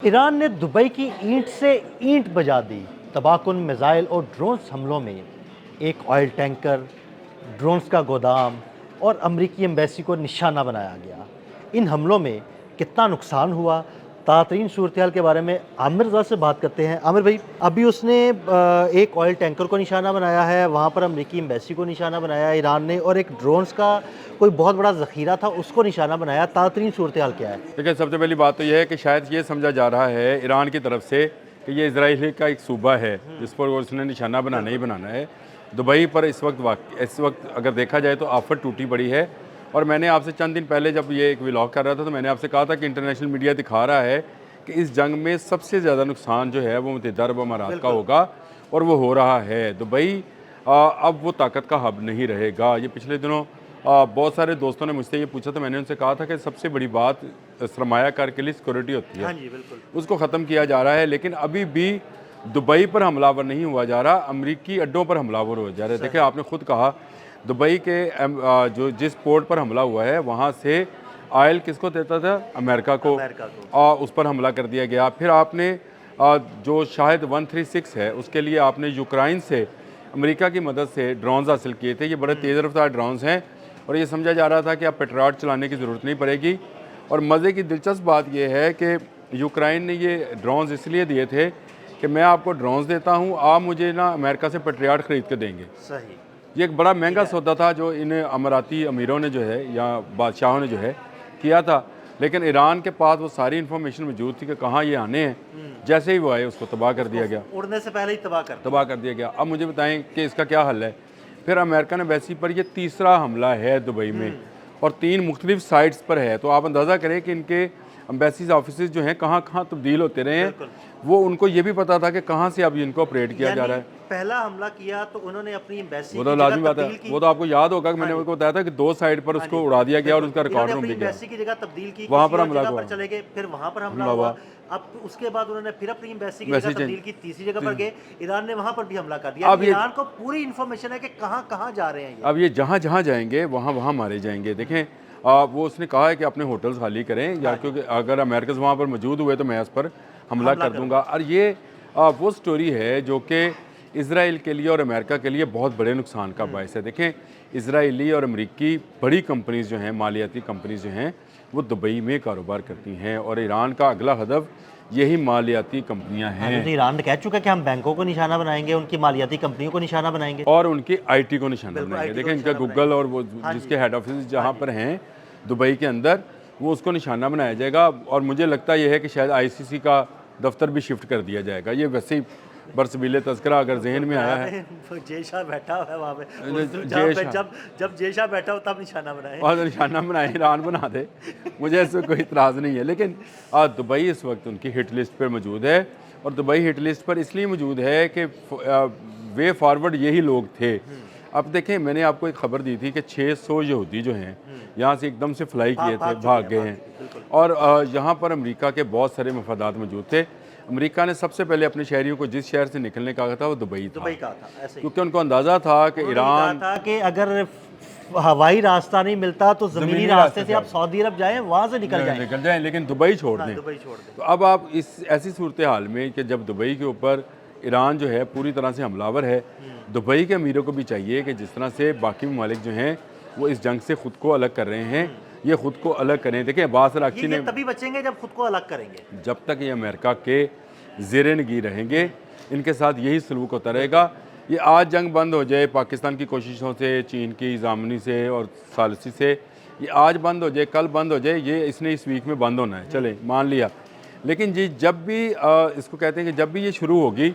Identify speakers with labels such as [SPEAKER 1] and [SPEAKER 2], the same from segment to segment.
[SPEAKER 1] Iran ने Dubai की ईंट से ईंट बजा दी। तबाहकुन मिसाइल और ड्रोन्स हमलों में एक ऑयल टैंकर, ड्रोन्स का गोदाम और अमरीकी एम्बेसी को निशाना बनाया गया। इन हमलों में कितना नुकसान हुआ, ताज़ा सूरत-ए-हाल के बारे में आमिर रज़ा से बात करते हैं। आमिर भाई, अभी उसने एक ऑयल टैंकर को निशाना बनाया है, वहाँ पर अमरीकी एम्बेसी को निशाना बनाया है ईरान ने, और एक ड्रोन्स का कोई बहुत बड़ा ज़ख़ीरा था उसको निशाना बनाया। ताज़ा सूरत-ए-हाल क्या है?
[SPEAKER 2] देखिए, सबसे पहली बात तो यह है कि शायद ये समझा जा रहा है ईरान की तरफ से कि ये इजराइल का एक सूबा है जिस पर उसने निशाना बनाना ही बनाना है। दुबई पर इस वक्त अगर देखा जाए तो आफत टूटी पड़ी है। और मैंने आपसे चंद दिन पहले जब ये एक व्लॉग कर रहा था तो मैंने आपसे कहा था कि इंटरनेशनल मीडिया दिखा रहा है कि इस जंग में सबसे ज़्यादा नुकसान जो है वो मुत्तहिदा अरब अमारात का होगा, और वो हो रहा है। दुबई अब वो ताकत का हब नहीं रहेगा। ये पिछले दिनों बहुत सारे दोस्तों ने मुझसे ये पूछा, तो मैंने उनसे कहा था कि सबसे बड़ी बात सरमायाकार के लिए सिक्योरिटी होती है।
[SPEAKER 1] हाँ जी, बिल्कुल। उसको
[SPEAKER 2] ख़त्म किया जा रहा है, लेकिन अभी भी दुबई पर हमलावर नहीं हुआ जा रहा, अमरीकी अड्डों पर हमलावर हो जा रहे हैं। देखिए, आपने खुद कहा दुबई के जो जिस पोर्ट पर हमला हुआ है वहाँ से ऑयल किसको देता था? अमेरिका को। उस पर हमला कर दिया गया। फिर आपने जो शायद 136 है उसके लिए आपने यूक्रेन से अमेरिका की मदद से ड्रोन्स हासिल किए थे। ये बड़े तेज़ रफ्तार ड्रोन्स हैं और ये समझा जा रहा था कि अब पेट्रियट चलाने की ज़रूरत नहीं पड़ेगी। और मज़े की दिलचस्प बात यह है कि यूक्रेन ने ये ड्रोन्स इसलिए दिए थे कि मैं आपको ड्रोन्स देता हूँ, आप मुझे ना अमेरिका से पेट्रियट ख़रीद के देंगे।
[SPEAKER 1] सही।
[SPEAKER 2] ये एक बड़ा महंगा सौदा था जो इन अमाराती अमीरों ने जो है या बादशाहों ने जो है किया था। लेकिन ईरान के पास वो सारी इन्फॉर्मेशन मौजूद थी कि कहाँ ये आने हैं। जैसे ही वो आए उसको तबाह कर दिया गया,
[SPEAKER 1] उड़ने से पहले ही तबाह कर
[SPEAKER 2] दिया गया। अब मुझे बताएं कि इसका क्या हल है। फिर अमेरिकन एम्बेसी पर ये तीसरा हमला है दुबई में, और 3 मुख्तलिफ साइट्स पर है। तो आप अंदाज़ा करें कि इनके एम्बेसीज ऑफिस जो हैं कहाँ कहाँ तब्दील होते रहे हैं। वो उनको ये भी पता था कि कहाँ से अब इनको ऑपरेट किया जा रहा है।
[SPEAKER 1] पहला हमला किया तो उन्होंने अपनी एम्बेसी
[SPEAKER 2] वो तो लाजमी बात है। वो तो आपको याद होगा कि मैंने उनको बताया था कि 2 साइड पर उसको उड़ा दिया गया और उसका रिकॉर्ड रूम भी गया।
[SPEAKER 1] एम्बेसी की जगह तब्दील की,
[SPEAKER 2] वहाँ पर हमला
[SPEAKER 1] पर चले गए, फिर वहाँ पर हमला हुआ। अब उसके बाद उन्होंने फिर अपनी एम्बेसी की जगह तब्दील की, तीसरी जगह पर गए, ईरान ने वहाँ पर भी हमला कर दिया। अब ईरान को पूरी इन्फॉर्मेशन है कि कहाँ कहाँ जा रहे हैं।
[SPEAKER 2] अब ये जहाँ जहाँ जाएंगे वहाँ वहाँ मारे जाएंगे। देखें, वो उसने कहा है कि अपने होटल्स खाली करें, या क्योंकि अगर अमेरिकन वहाँ पर मौजूद हुए तो मैं उस पर हमला कर दूंगा। और ये वो स्टोरी है जो कि इज़राइल के लिए और अमेरिका के लिए बहुत बड़े नुकसान का बायस है। देखें, इज़राइली और अमरीकी बड़ी कंपनीज़ जो हैं, मालियाती कंपनीज़ जो हैं, वो दुबई में कारोबार करती हैं, और ईरान का अगला हदफ यही मालियाती कंपनियां हैं।
[SPEAKER 1] तो ईरान कह चुका है कि हम बैंकों को निशाना बनाएंगे, उनकी मालियाती कंपनियों को निशाना बनाएंगे
[SPEAKER 2] और उनकी आईटी को निशाना बनाएंगे। देखें, इनका गूगल और वो जिसके हेड ऑफिस जहाँ पर हैं दुबई के अंदर, वो उसको निशाना बनाया जाएगा। और मुझे लगता यह है कि शायद आईसीसी का दफ्तर भी शिफ्ट कर दिया जाएगा। ये वैसे ही बरसबीले तज़किरा अगर जहन में आया है।
[SPEAKER 1] जेशा बैठा हुआ है वहाँ पे, जब जेशा बैठा हो तब निशाना बनाए,
[SPEAKER 2] और निशाना बनाए, ईरान बना दे, मुझे इससे कोई इतराज़ नहीं है। लेकिन दुबई इस वक्त उनकी हिट लिस्ट पर मौजूद है, और दुबई हिट लिस्ट पर इसलिए मौजूद है कि वे फॉरवर्ड यही लोग थे। अब देखें, मैंने आपको एक खबर दी थी कि 600 यहूदी जो हैं यहाँ से एकदम से फ्लाई किए थे, भाग गए हैं, और यहाँ पर अमेरिका के बहुत सारे मफादात मौजूद थे। अमेरिका ने सबसे पहले अपने शहरियों को जिस शहर से निकलने का कहा था वो दुबई था, क्योंकि उनको अंदाज़ा था कि ईरान
[SPEAKER 1] था कि अगर हवाई रास्ता नहीं मिलता तो ज़मीनी रास्ते से आप सऊदी अरब जाएं, वहाँ से निकल जाएं,
[SPEAKER 2] लेकिन दुबई छोड़ दें। तो अब आप इस ऐसी सूरत हाल में कि जब दुबई के ऊपर ईरान जो है पूरी तरह से हमलावर है, दुबई के अमीरों को भी चाहिए कि जिस तरह से बाकी ममालिक जो हैं वो इस जंग से ख़ुद को अलग कर रहे हैं, ये ख़ुद को अलग करें। देखिए, अब्बास अराग़ची ने
[SPEAKER 1] तभी बचेंगे जब खुद को अलग करेंगे।
[SPEAKER 2] जब तक ये अमेरिका के ज़ेर-ए-नगी रहेंगे, इनके साथ यही सलूक होता रहेगा। ये आज जंग बंद हो जाए पाकिस्तान की कोशिशों से, चीन की जामनी से और सालिसी से, ये आज बंद हो जाए, कल बंद हो जाए, ये इसने इस वीक में बंद होना है, चले मान लिया। लेकिन जी जब भी इसको कहते हैं कि जब भी ये शुरू होगी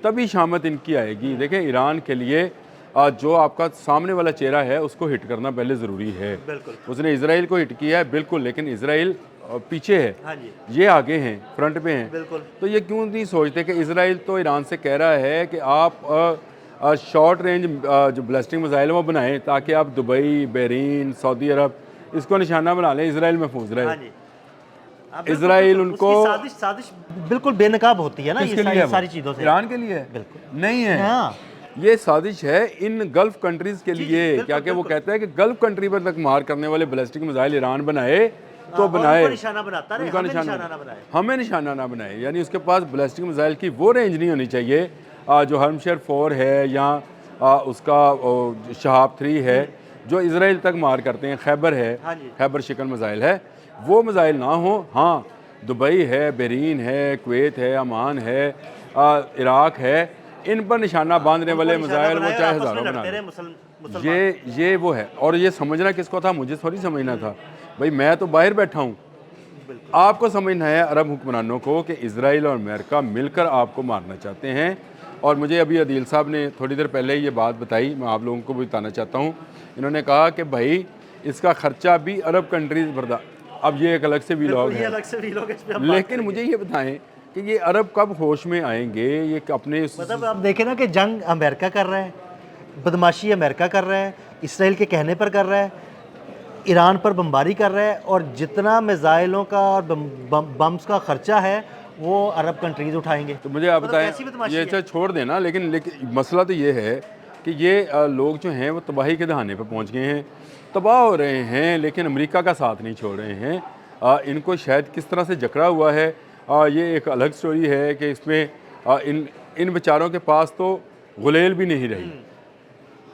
[SPEAKER 2] तभी शामत इनकी आएगी। देखें, ईरान के लिए जो आपका सामने वाला चेहरा है उसको हिट करना पहले ज़रूरी है। उसने इसराइल को हिट किया है, बिल्कुल, लेकिन इसराइल पीछे है।
[SPEAKER 1] हाँ जी।
[SPEAKER 2] ये आगे हैं, फ्रंट पे हैं। तो ये क्यों नहीं सोचते कि इसराइल तो ईरान से कह रहा है कि आप शॉर्ट रेंज जो बैलिस्टिक मिसाइल वो बनाएं ताकि आप दुबई, बहरीन, सऊदी अरब इसको निशाना बना लें। इसराइल महफूज रहे। इसराइल उनको
[SPEAKER 1] साजिश बिल्कुल बेनकाब होती है ना, ये सारी चीज़ों से।
[SPEAKER 2] ईरान के लिए
[SPEAKER 1] बिल्कुल
[SPEAKER 2] नहीं है। हाँ। ये साजिश है इन गल्फ कंट्रीज़ के लिए। क्या कि वो कहता है कि गल्फ कंट्री पर तक मार करने वाले बैलिस्टिक मिसाइल ईरान बनाए تو بنائے,
[SPEAKER 1] نشانہ بناتا رہے,
[SPEAKER 2] ان کا
[SPEAKER 1] ہمیں
[SPEAKER 2] نشانہ
[SPEAKER 1] نشانہ نہ بنائے.
[SPEAKER 2] ہمیں نشانہ نہ بنائے. یعنی اس کے پاس بیلسٹک میزائل کی وہ رینج نہیں ہونی چاہیے جو ہرمشیر 4 ہے یا اس کا شہاب 3 ہے جو اسرائیل تک مار کرتے ہیں, خیبر ہے, خیبر شکن میزائل ہے, وہ میزائل نہ ہوں. ہاں دبئی ہے, بحرین ہے, کویت ہے, عمان ہے, عراق ہے, ان پر نشانہ باندھنے والے میزائل وہ چاہے ہزاروں بنا لیں. یہ وہ ہے. اور یہ سمجھنا کس کو تھا, مجھے تھوڑی سمجھنا تھا بھائی, میں تو باہر بیٹھا ہوں. آپ کو سمجھنا ہے عرب حکمرانوں کو کہ اسرائیل اور امریکہ مل کر آپ کو مارنا چاہتے ہیں. اور مجھے ابھی عدیل صاحب نے تھوڑی دیر پہلے یہ بات بتائی, میں آپ لوگوں کو بھی بتانا چاہتا ہوں. انہوں نے کہا کہ بھائی اس کا خرچہ بھی عرب کنٹریز برداشت. اب یہ ایک الگ سے ویلاگ ہے, لیکن مجھے یہ بتائیں کہ یہ عرب کب ہوش میں آئیں گے, یہ اپنے
[SPEAKER 1] مطلب آپ دیکھیں نا کہ جنگ امریکہ کر رہا ہے, بدماشی امریکہ کر رہا ہے, اسرائیل کے کہنے پر کر رہا ہے, ایران پر بمباری کر رہا ہے, اور جتنا میزائلوں کا اور بمز کا خرچہ ہے وہ عرب کنٹریز اٹھائیں گے.
[SPEAKER 2] تو مجھے آپ بتائیں, یہ اچھا چھوڑ دینا, لیکن مسئلہ تو یہ ہے کہ یہ لوگ جو ہیں وہ تباہی کے دہانے پہ پہنچ گئے ہیں, تباہ ہو رہے ہیں, لیکن امریکہ کا ساتھ نہیں چھوڑ رہے ہیں. ان کو شاید کس طرح سے جکڑا ہوا ہے, یہ ایک الگ سٹوری ہے کہ اس میں ان بیچاروں کے پاس تو غلیل بھی نہیں رہی.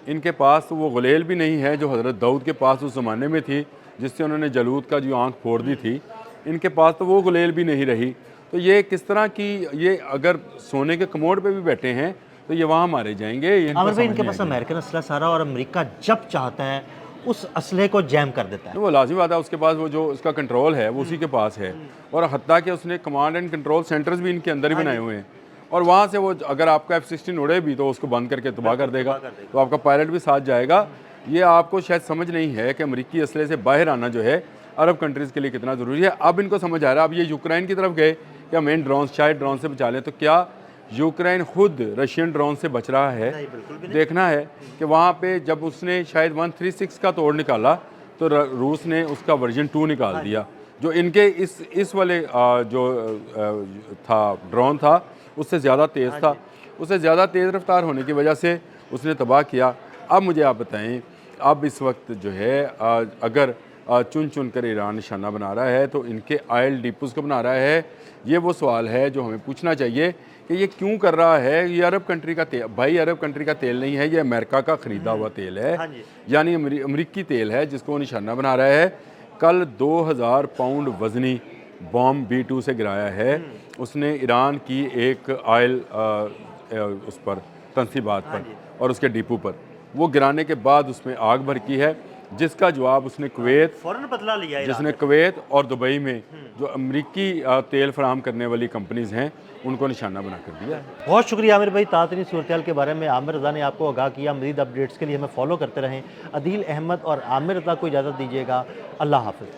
[SPEAKER 2] ان کے پاس تو وہ غلیل بھی نہیں ہے جو حضرت داؤد کے پاس اس زمانے میں تھی, جس سے انہوں نے جالوت کا جو آنکھ پھوڑ دی تھی. ان کے پاس تو وہ غلیل بھی نہیں رہی. تو یہ کس طرح کی, یہ اگر سونے کے کموڈ پہ بھی بیٹھے ہیں تو یہ وہاں مارے جائیں گے.
[SPEAKER 1] عامر بھائی ان کے پاس امریکن اسلحہ سارا, اور امریکہ جب چاہتا ہے اس اسلحے کو جیم کر دیتا ہے.
[SPEAKER 2] وہ لازمی بات ہے, اس کے پاس وہ جو اس کا کنٹرول ہے وہ اسی کے پاس ہے, اور حتیٰ کہ اس نے کمانڈ اینڈ کنٹرول سینٹرز بھی ان کے اندر ہی بنائے ہوئے ہیں. اور وہاں سے وہ اگر آپ کا F-16 اڑے بھی تو اس کو بند کر کے تباہ کر دے گا, تو آپ کا پائلٹ بھی ساتھ جائے گا. یہ آپ کو شاید سمجھ نہیں ہے کہ امریکی اسلحے سے باہر آنا جو ہے عرب کنٹریز کے لیے کتنا ضروری ہے. اب ان کو سمجھ آ رہا ہے. اب یہ یوکرائن کی طرف گئے کہ ہم ان ڈرون, شاید ڈرون سے بچا لیں, تو کیا یوکرائن خود رشین ڈرون سے بچ رہا ہے؟ دیکھنا ہے کہ وہاں پہ جب اس نے شاید 136 کا توڑ نکالا تو روس نے اس کا ورژن 2 نکال دیا, جو ان کے اس والے جو تھا ڈرون تھا اس سے زیادہ تیز تھا. اس سے زیادہ تیز رفتار ہونے کی وجہ سے اس نے تباہ کیا. اب مجھے آپ بتائیں, اب اس وقت جو ہے اگر چن کر ایران نشانہ بنا رہا ہے تو ان کے آئل ڈیپوز کو بنا رہا ہے. یہ وہ سوال ہے جو ہمیں پوچھنا چاہیے کہ یہ کیوں کر رہا ہے. یہ عرب کنٹری کا تیل, بھائی عرب کنٹری کا تیل نہیں ہے, یہ امریکہ کا خریدا ہوا تیل ہے, یعنی امریکی تیل ہے جس کو وہ نشانہ بنا رہا ہے. کل 2000 پاؤنڈ وزنی بام B-2 سے گرایا ہے اس نے ایران کی ایک آئل اس پر تنصیبات پر اور اس کے ڈیپو پر. وہ گرانے کے بعد اس میں آگ بھڑکی ہے, جس کا جواب اس نے کویت,
[SPEAKER 1] فوراً بدلہ لیا,
[SPEAKER 2] جس نے کویت اور دبئی میں جو امریکی تیل فراہم کرنے والی کمپنیز ہیں ان کو نشانہ بنا کر دیا.
[SPEAKER 1] بہت شکریہ عامر بھائی, تعاطنی صورتحال کے بارے میں عامر رضا نے آپ کو آگاہ کیا. مزید اپڈیٹس کے لیے ہمیں فالو کرتے رہیں. عدیل احمد اور عامر رضا کو اجازت دیجیے گا. اللہ حافظ.